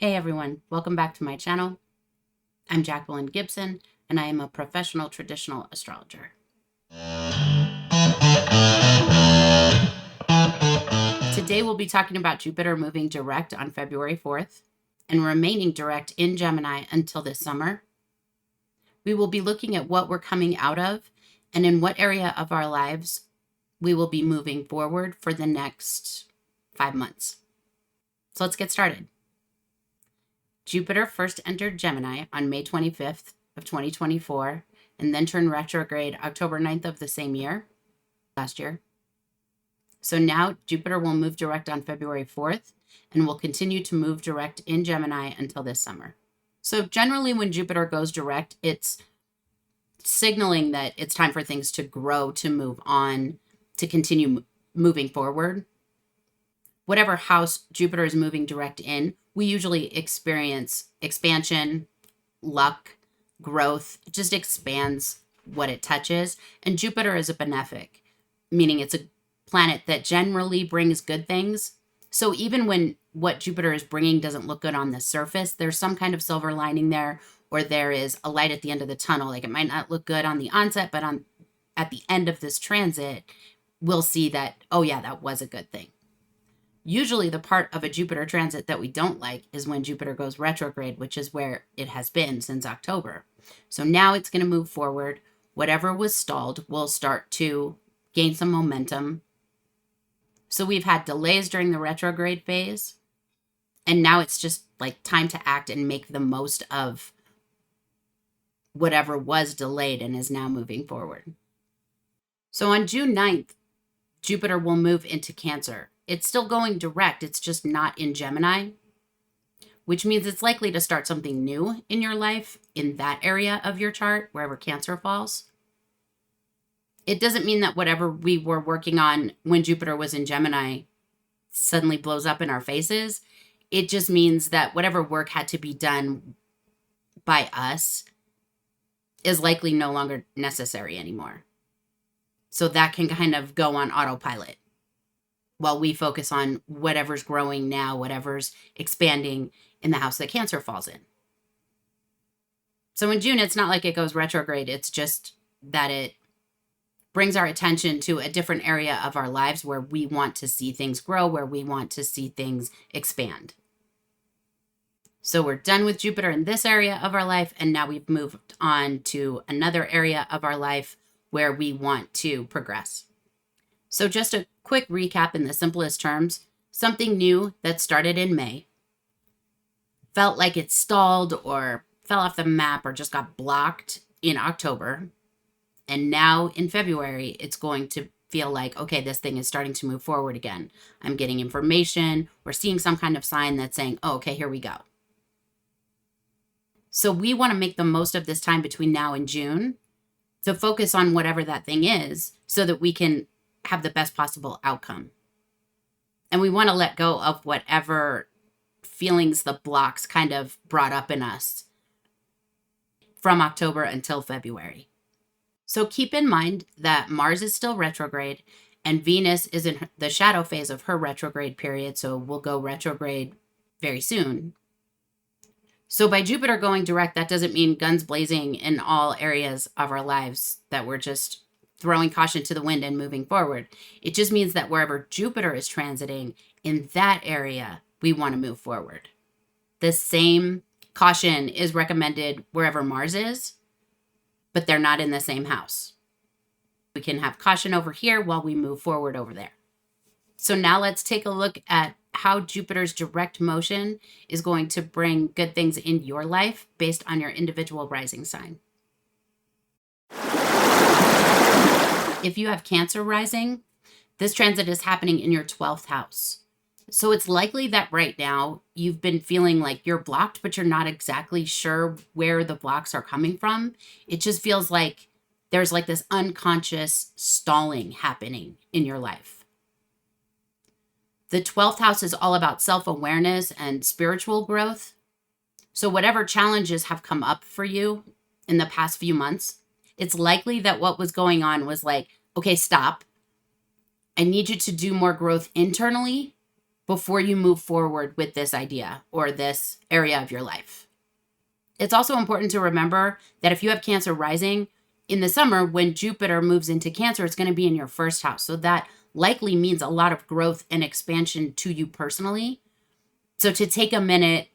Hey everyone, welcome back to my channel. I'm Jacqueline Gibson, and I am a professional traditional astrologer. Today we'll be talking about Jupiter moving direct on February 4th and remaining direct in Gemini until this summer. We will be looking at what we're coming out of and in what area of our lives we will be moving forward for the next 5 months. So let's get started. Jupiter first entered Gemini on May 25th of 2024 and then turned retrograde October 9th of the same year, last year. So now Jupiter will move direct on February 4th and will continue to move direct in Gemini until this summer. So generally when Jupiter goes direct, it's signaling that it's time for things to grow, to move on, to continue moving forward. Whatever house Jupiter is moving direct in, we usually experience expansion, luck, growth. It just expands what it touches. And Jupiter is a benefic, meaning it's a planet that generally brings good things. So even when what Jupiter is bringing doesn't look good on the surface, there's some kind of silver lining there, or there is a light at the end of the tunnel. Like it might not look good on the onset, but at the end of this transit, we'll see that, oh yeah, that was a good thing. Usually the part of a Jupiter transit that we don't like is when Jupiter goes retrograde, which is where it has been since October. So now it's going to move forward. Whatever was stalled will start to gain some momentum. So we've had delays during the retrograde phase, and now it's just like time to act and make the most of whatever was delayed and is now moving forward. So on June 9th, Jupiter will move into Cancer. It's still going direct. It's just not in Gemini, which means it's likely to start something new in your life in that area of your chart, wherever Cancer falls. It doesn't mean that whatever we were working on when Jupiter was in Gemini suddenly blows up in our faces. It just means that whatever work had to be done by us is likely no longer necessary anymore. So that can kind of go on autopilot while we focus on whatever's growing now, whatever's expanding in the house that Cancer falls in. So in June, it's not like it goes retrograde. It's just that it brings our attention to a different area of our lives where we want to see things grow, where we want to see things expand. So we're done with Jupiter in this area of our life, and now we've moved on to another area of our life where we want to progress. So just a quick recap in the simplest terms, something new that started in May, felt like it stalled or fell off the map or just got blocked in October. And now in February, it's going to feel like, okay, this thing is starting to move forward again. I'm getting information. We're seeing some kind of sign that's saying, oh, okay, here we go. So we want to make the most of this time between now and June to focus on whatever that thing is so that we can have the best possible outcome. And we want to let go of whatever feelings the blocks kind of brought up in us from October until February. So keep in mind that Mars is still retrograde and Venus is in the shadow phase of her retrograde period. So we'll go retrograde very soon. So by Jupiter going direct, that doesn't mean guns blazing in all areas of our lives, that we're just throwing caution to the wind and moving forward. It just means that wherever Jupiter is transiting in that area, we want to move forward. The same caution is recommended wherever Mars is, but they're not in the same house. We can have caution over here while we move forward over there. So now let's take a look at how Jupiter's direct motion is going to bring good things in your life based on your individual rising sign. If you have Cancer rising, this transit is happening in your 12th house. So it's likely that right now you've been feeling like you're blocked, but you're not exactly sure where the blocks are coming from. It just feels like there's like this unconscious stalling happening in your life. The 12th house is all about self-awareness and spiritual growth. So whatever challenges have come up for you in the past few months, it's likely that what was going on was like, okay, stop. I need you to do more growth internally before you move forward with this idea or this area of your life. It's also important to remember that if you have Cancer rising in the summer, when Jupiter moves into Cancer, it's going to be in your first house. So that likely means a lot of growth and expansion to you personally. So to take a minute,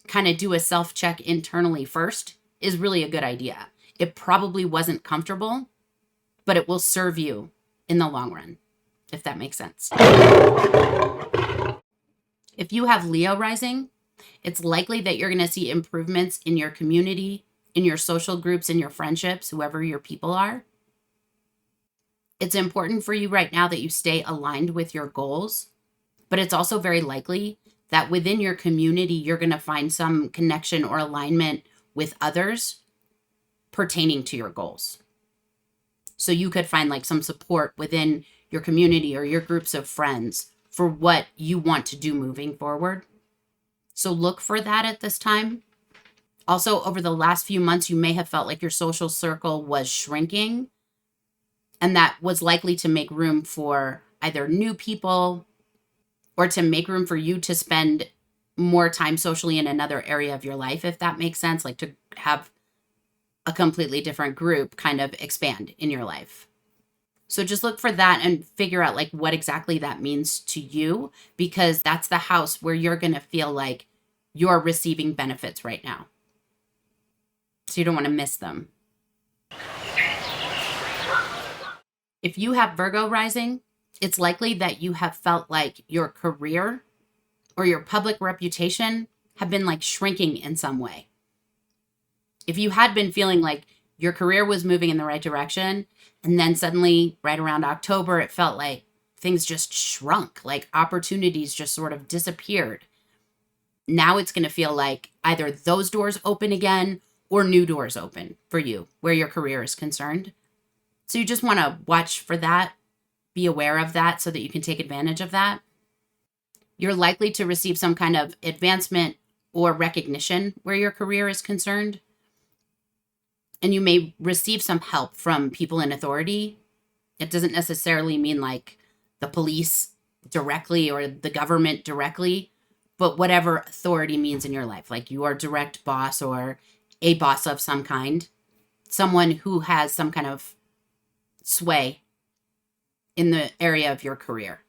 kind of do a self-check internally first is really a good idea. It probably wasn't comfortable, but it will serve you in the long run, if that makes sense. If you have Leo rising, it's likely that you're going to see improvements in your community, in your social groups, in your friendships, whoever your people are. It's important for you right now that you stay aligned with your goals, but it's also very likely that within your community, you're going to find some connection or alignment with others pertaining to your goals. So you could find like some support within your community or your groups of friends for what you want to do moving forward. So look for that at this time. Also, over the last few months, you may have felt like your social circle was shrinking, and that was likely to make room for either new people or to make room for you to spend more time socially in another area of your life, if that makes sense, like to have a completely different group kind of expand in your life. So just look for that and figure out like what exactly that means to you, because that's the house where you're going to feel like you're receiving benefits right now. So you don't want to miss them. If you have Virgo rising, it's likely that you have felt like your career or your public reputation have been like shrinking in some way. If you had been feeling like your career was moving in the right direction, and then suddenly right around October, it felt like things just shrunk, like opportunities just sort of disappeared. Now it's going to feel like either those doors open again or new doors open for you where your career is concerned. So you just want to watch for that, be aware of that so that you can take advantage of that. You're likely to receive some kind of advancement or recognition where your career is concerned. And you may receive some help from people in authority. It doesn't necessarily mean like the police directly or the government directly, but whatever authority means in your life, like your direct boss or a boss of some kind, someone who has some kind of sway in the area of your career.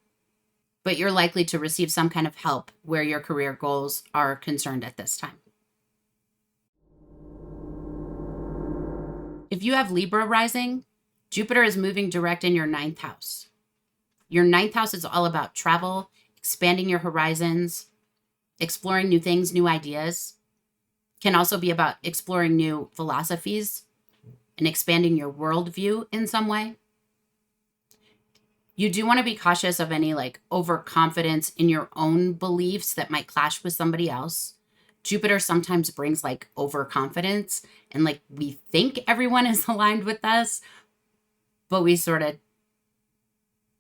But you're likely to receive some kind of help where your career goals are concerned at this time. If you have Libra rising, Jupiter is moving direct in your 9th house. Your 9th house is all about travel, expanding your horizons, exploring new things, new ideas. Can also be about exploring new philosophies and expanding your worldview in some way. You do want to be cautious of any like overconfidence in your own beliefs that might clash with somebody else. Jupiter sometimes brings like overconfidence and like we think everyone is aligned with us, but we sort of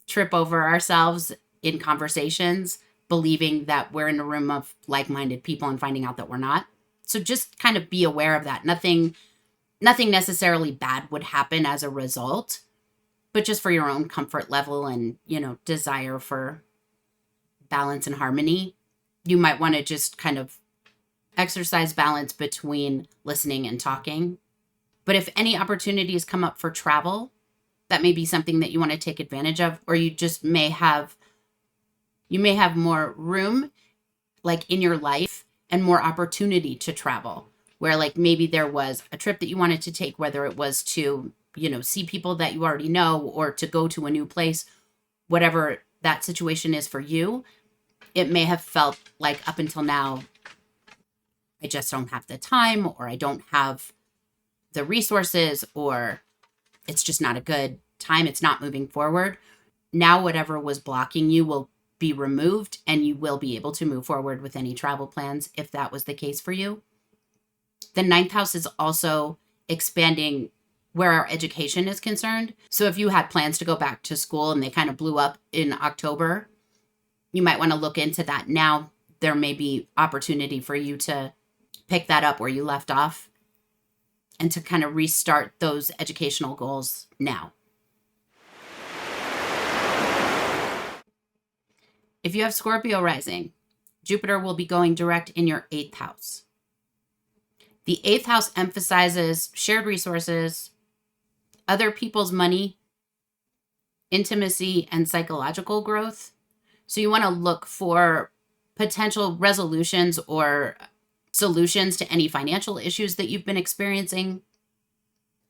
trip over ourselves in conversations, believing that we're in a room of like-minded people and finding out that we're not. So just kind of be aware of that. Nothing necessarily bad would happen as a result, but just for your own comfort level and, desire for balance and harmony, you might want to just kind of exercise balance between listening and talking. But if any opportunities come up for travel, that may be something that you want to take advantage of, or you just may have more room like in your life and more opportunity to travel, where like maybe there was a trip that you wanted to take, whether it was to, see people that you already know or to go to a new place, whatever that situation is for you. It may have felt like up until now, I just don't have the time, or I don't have the resources, or it's just not a good time. It's not moving forward. Now, whatever was blocking you will be removed and you will be able to move forward with any travel plans if that was the case for you. The 9th house is also expanding where our education is concerned. So if you had plans to go back to school and they kind of blew up in October, you might want to look into that. Now there may be opportunity for you to pick that up where you left off and to kind of restart those educational goals now. If you have Scorpio rising, Jupiter will be going direct in your 8th house. The 8th house emphasizes shared resources, other people's money, intimacy, and psychological growth. So you want to look for potential resolutions or solutions to any financial issues that you've been experiencing.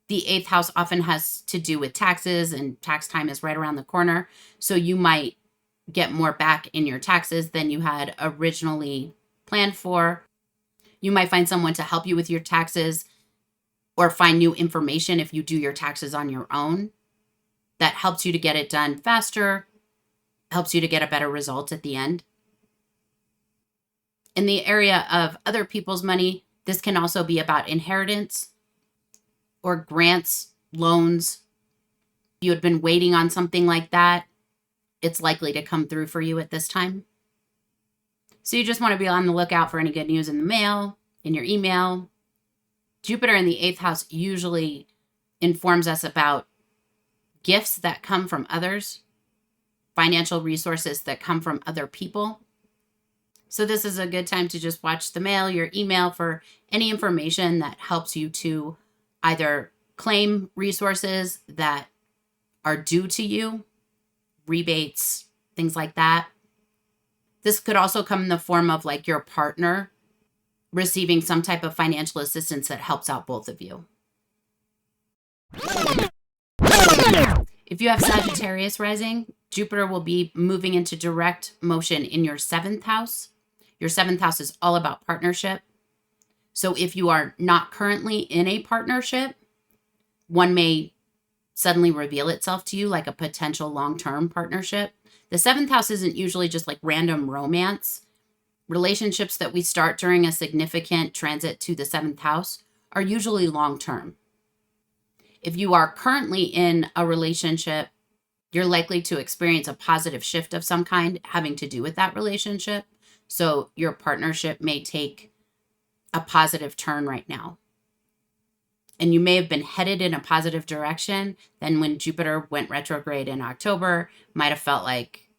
The 8th house often has to do with taxes, and tax time is right around the corner. So you might get more back in your taxes than you had originally planned for. You might find someone to help you with your taxes or find new information if you do your taxes on your own. That helps you to get it done faster, helps you to get a better result at the end. In the area of other people's money, this can also be about inheritance or grants, loans. If you had been waiting on something like that, it's likely to come through for you at this time. So you just want to be on the lookout for any good news in the mail, in your email. Jupiter in the 8th house usually informs us about gifts that come from others, financial resources that come from other people. So this is a good time to just watch the mail, your email, for any information that helps you to either claim resources that are due to you, rebates, things like that. This could also come in the form of like your partner receiving some type of financial assistance that helps out both of you. If you have Sagittarius rising, Jupiter will be moving into direct motion in your 7th house. Your 7th house is all about partnership. So if you are not currently in a partnership, one may suddenly reveal itself to you like a potential long-term partnership. The 7th house isn't usually just like random romance. Relationships that we start during a significant transit to the 7th house are usually long-term. If you are currently in a relationship, you're likely to experience a positive shift of some kind having to do with that relationship. So your partnership may take a positive turn right now. And you may have been headed in a positive direction. Then when Jupiter went retrograde in October, might have felt like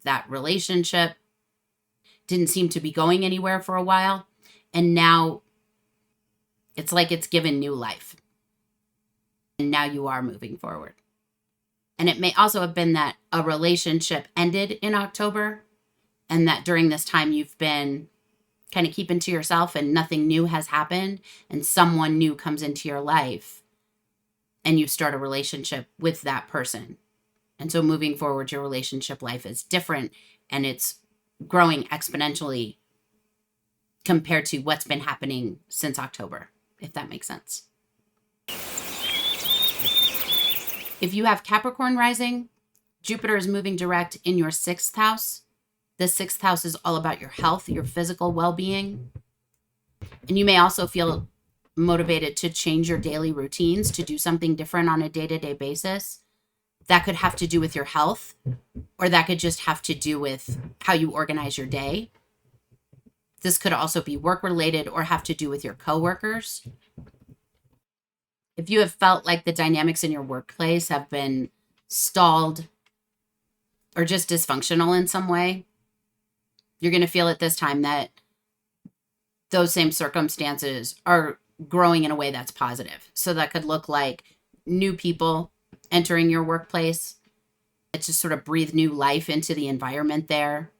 that relationship didn't seem to be going anywhere for a while. And now it's like it's given new life. And now you are moving forward. And it may also have been that a relationship ended in October and that during this time you've been kind of keeping to yourself and nothing new has happened and someone new comes into your life and you start a relationship with that person. And so moving forward, your relationship life is different and it's growing exponentially compared to what's been happening since October, if that makes sense. If you have Capricorn rising, Jupiter is moving direct in your 6th house. The 6th house is all about your health, your physical well-being. And you may also feel motivated to change your daily routines, to do something different on a day-to-day basis. That could have to do with your health, or that could just have to do with how you organize your day. This could also be work-related or have to do with your coworkers. If you have felt like the dynamics in your workplace have been stalled or just dysfunctional in some way, you're going to feel at this time that those same circumstances are growing in a way that's positive. So that could look like new people entering your workplace. It just sort of breathe new life into the environment there,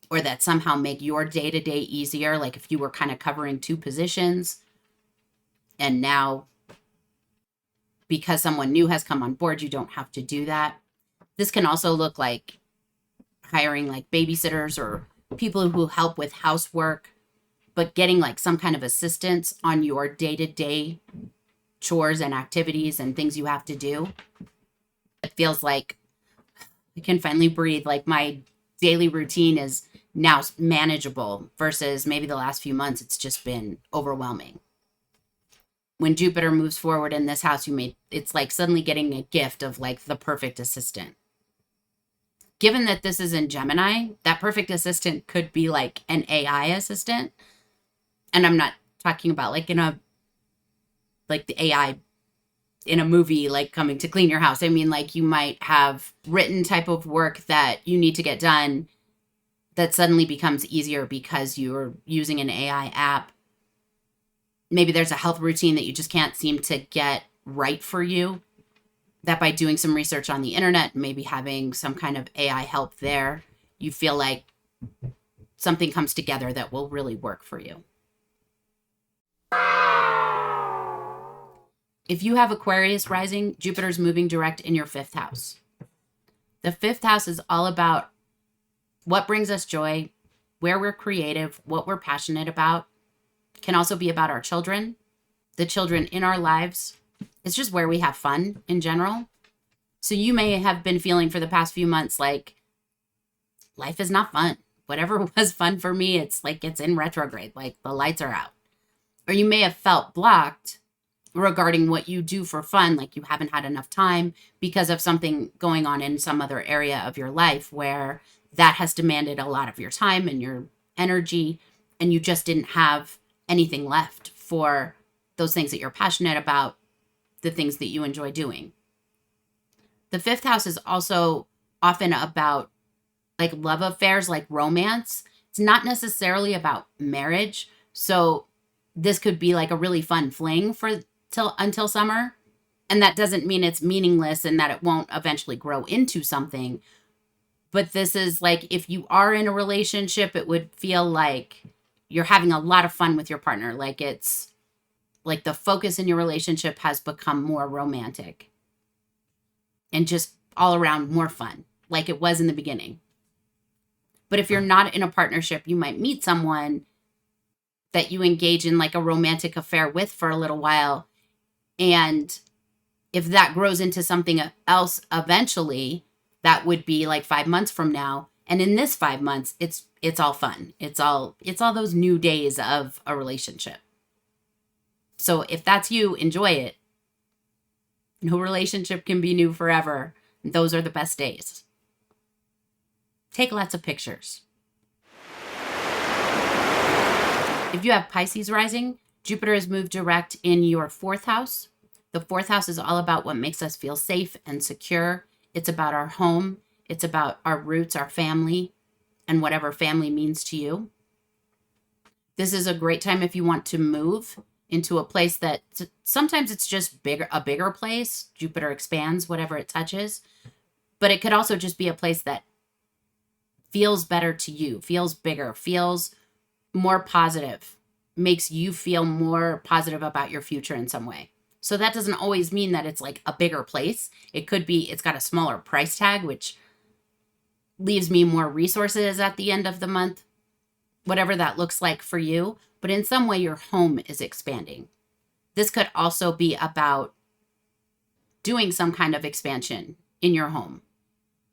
or that somehow make your day-to-day easier. Like if you were kind of covering 2 positions and now because someone new has come on board, you don't have to do that. This can also look like hiring like babysitters or people who help with housework, but getting like some kind of assistance on your day-to-day chores and activities and things you have to do. It feels like I can finally breathe. Like my daily routine is now manageable versus maybe the last few months it's just been overwhelming. When Jupiter moves forward in this house, it's like suddenly getting a gift of like the perfect assistant. Given that this is in Gemini, that perfect assistant could be like an AI assistant. And I'm not talking about like the AI in a movie, like coming to clean your house. I mean, like you might have written type of work that you need to get done that suddenly becomes easier because you're using an AI app. Maybe there's a health routine that you just can't seem to get right for you, that by doing some research on the internet, maybe having some kind of AI help there, you feel like something comes together that will really work for you. If you have Aquarius rising, Jupiter's moving direct in your 5th house. The 5th house is all about what brings us joy, where we're creative, what we're passionate about. It can also be about our children, the children in our lives. It's just where we have fun in general. So you may have been feeling for the past few months like life is not fun. Whatever was fun for me, it's like it's in retrograde, like the lights are out. Or you may have felt blocked regarding what you do for fun, like you haven't had enough time because of something going on in some other area of your life where that has demanded a lot of your time and your energy, and you just didn't have anything left for those things that you're passionate about, the things that you enjoy doing. The 5th house is also often about like love affairs, like romance. It's not necessarily about marriage. So this could be like a really fun fling for until summer. And that doesn't mean it's meaningless and that it won't eventually grow into something. But this is like, if you are in a relationship, it would feel like you're having a lot of fun with your partner. Like it's like the focus in your relationship has become more romantic and just all around more fun, like it was in the beginning. But if you're not in a partnership, you might meet someone that you engage in like a romantic affair with for a little while. And if that grows into something else eventually, that would be like 5 months from now. And in this 5 months, it's all fun. It's all those new days of a relationship. So if that's you, enjoy it. No relationship can be new forever. Those are the best days. Take lots of pictures. If you have Pisces rising, Jupiter has moved direct in your 4th house. The 4th house is all about what makes us feel safe and secure. It's about our home. It's about our roots, our family, and whatever family means to you. This is a great time if you want to move into a place that sometimes it's just a bigger place. Jupiter expands whatever it touches. But it could also just be a place that feels better to you, feels bigger, feels more positive, makes you feel more positive about your future in some way. So that doesn't always mean that it's like a bigger place. It could be it's got a smaller price tag, which leaves me more resources at the end of the month, whatever that looks like for you. But in some way, your home is expanding. This could also be about doing some kind of expansion in your home,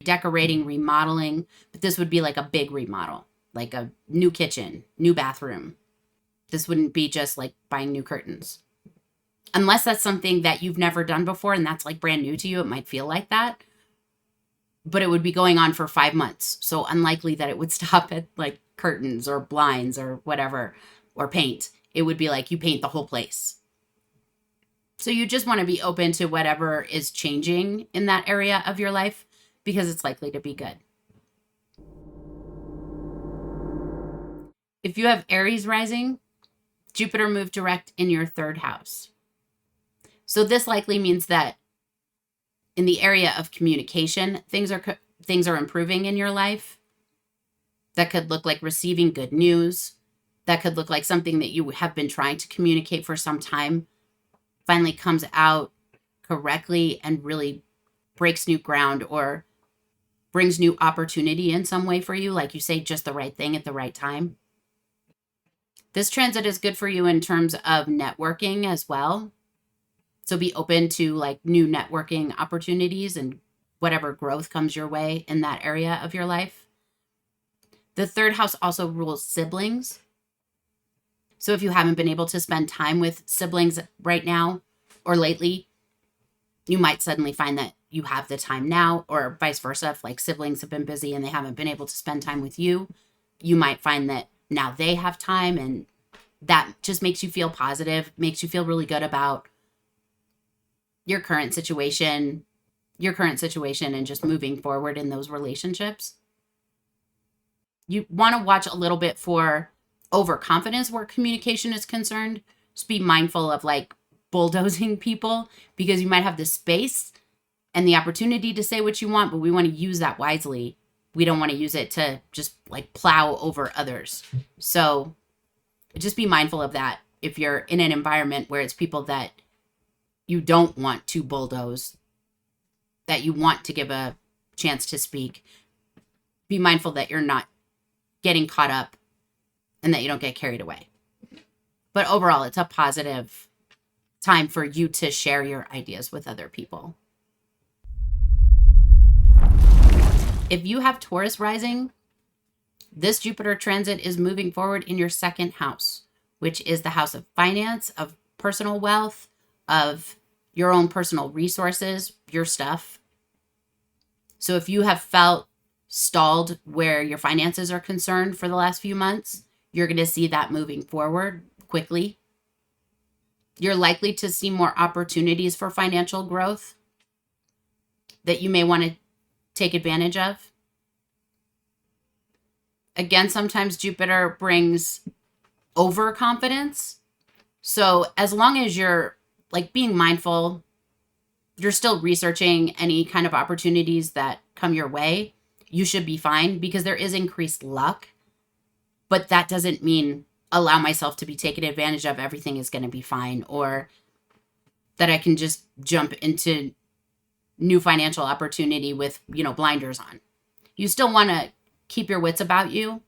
decorating, remodeling, but this would be like a big remodel, like a new kitchen, new bathroom. This wouldn't be just like buying new curtains. Unless that's something that you've never done before and that's like brand new to you, it might feel like that. But it would be going on for 5 months. So unlikely that it would stop at like curtains or blinds or whatever, or paint. It would be like you paint the whole place. So you just want to be open to whatever is changing in that area of your life because it's likely to be good. If you have Aries rising, Jupiter moved direct in your 3rd house. So this likely means that in the area of communication, things are improving in your life. That could look like receiving good news. That could look like something that you have been trying to communicate for some time finally comes out correctly and really breaks new ground or brings new opportunity in some way for you. Like you say just the right thing at the right time. This transit is good for you in terms of networking as well. So be open to like new networking opportunities and whatever growth comes your way in that area of your life. The 3rd house also rules siblings. So if you haven't been able to spend time with siblings right now or lately, you might suddenly find that you have the time now, or vice versa. If like siblings have been busy and they haven't been able to spend time with you, you might find that now they have time, and that just makes you feel positive, makes you feel really good about your current situation and just moving forward in those relationships. You want to watch a little bit for overconfidence where communication is concerned. Just be mindful of like bulldozing people, because you might have the space and the opportunity to say what you want, but we want to use that wisely. We don't want to use it to just like plow over others. So just be mindful of that. If you're in an environment where it's people that you don't want to bulldoze, that you want to give a chance to speak, be mindful that you're not getting caught up and that you don't get carried away. But overall, it's a positive time for you to share your ideas with other people. If you have Taurus rising, this Jupiter transit is moving forward in your second house, which is the house of finance, of personal wealth, of your own personal resources, your stuff. So if you have felt stalled where your finances are concerned for the last few months, you're going to see that moving forward quickly. You're likely to see more opportunities for financial growth that you may want to take advantage of. Again, sometimes Jupiter brings overconfidence. So as long as you're like being mindful, you're still researching any kind of opportunities that come your way, you should be fine, because there is increased luck. But that doesn't mean allow myself to be taken advantage of, everything is going to be fine, or that I can just jump into new financial opportunity with, blinders on. You still want to keep your wits about you,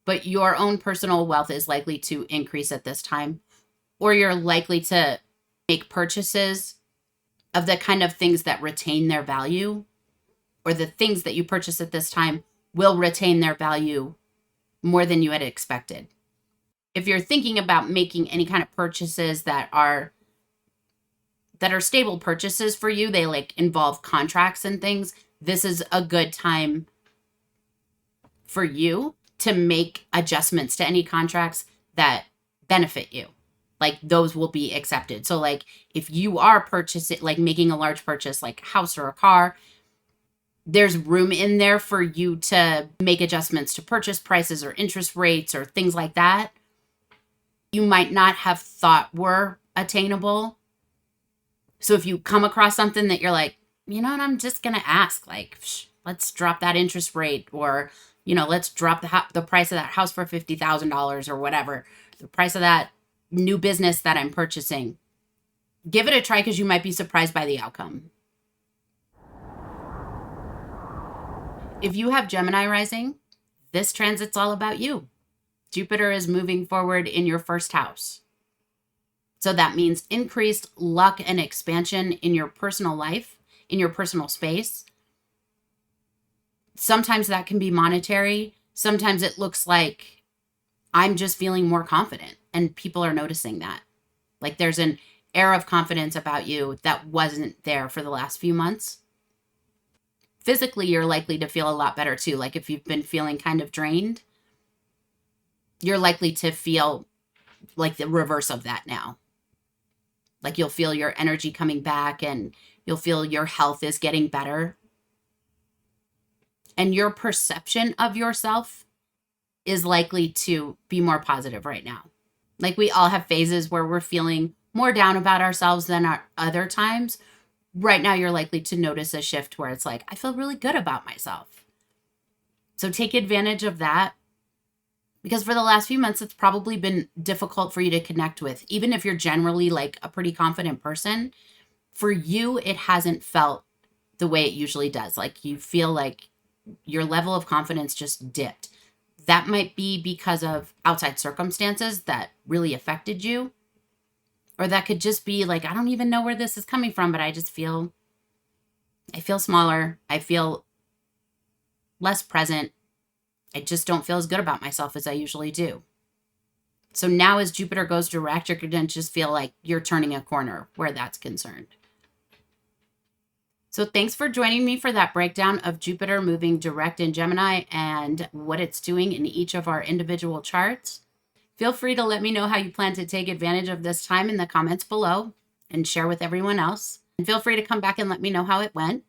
but your own personal wealth is likely to increase at this time, or you're likely to make purchases of the kind of things that retain their value, or the things that you purchase at this time will retain their value more than you had expected. If you're thinking about making any kind of purchases that are stable purchases for you, they like involve contracts and things, this is a good time for you to make adjustments to any contracts that benefit you. Like those will be accepted. So like if you are purchasing, like making a large purchase, like a house or a car, there's room in there for you to make adjustments to purchase prices or interest rates or things like that you might not have thought were attainable. So if you come across something that you're like, you know what, I'm just going to ask, like, let's drop that interest rate, or, let's drop the price of that house for $50,000 or whatever, the price of that new business that I'm purchasing. Give it a try, because you might be surprised by the outcome. If you have Gemini rising, this transit's all about you. Jupiter is moving forward in your first house. So that means increased luck and expansion in your personal life, in your personal space. Sometimes that can be monetary. Sometimes it looks like I'm just feeling more confident and people are noticing that. Like there's an air of confidence about you that wasn't there for the last few months. Physically, you're likely to feel a lot better too. Like if you've been feeling kind of drained, you're likely to feel like the reverse of that now. Like you'll feel your energy coming back and you'll feel your health is getting better. And your perception of yourself is likely to be more positive right now. Like we all have phases where we're feeling more down about ourselves than our other times. Right now, you're likely to notice a shift where it's like, I feel really good about myself. So take advantage of that, because for the last few months, it's probably been difficult for you to connect with. Even if you're generally like a pretty confident person, for you, it hasn't felt the way it usually does. Like you feel like your level of confidence just dipped. That might be because of outside circumstances that really affected you. Or that could just be like, I don't even know where this is coming from, but I feel smaller. I feel less present. I just don't feel as good about myself as I usually do. So now as Jupiter goes direct, you're going to just feel like you're turning a corner where that's concerned. So thanks for joining me for that breakdown of Jupiter moving direct in Gemini and what it's doing in each of our individual charts. Feel free to let me know how you plan to take advantage of this time in the comments below and share with everyone else. And feel free to come back and let me know how it went.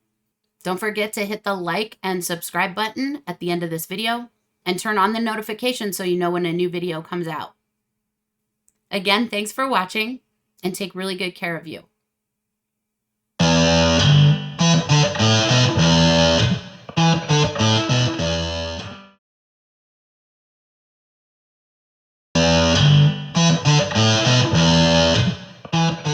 Don't forget to hit the like and subscribe button at the end of this video. and turn on the notifications so you know when a new video comes out. Again, thanks for watching, and take really good care of you.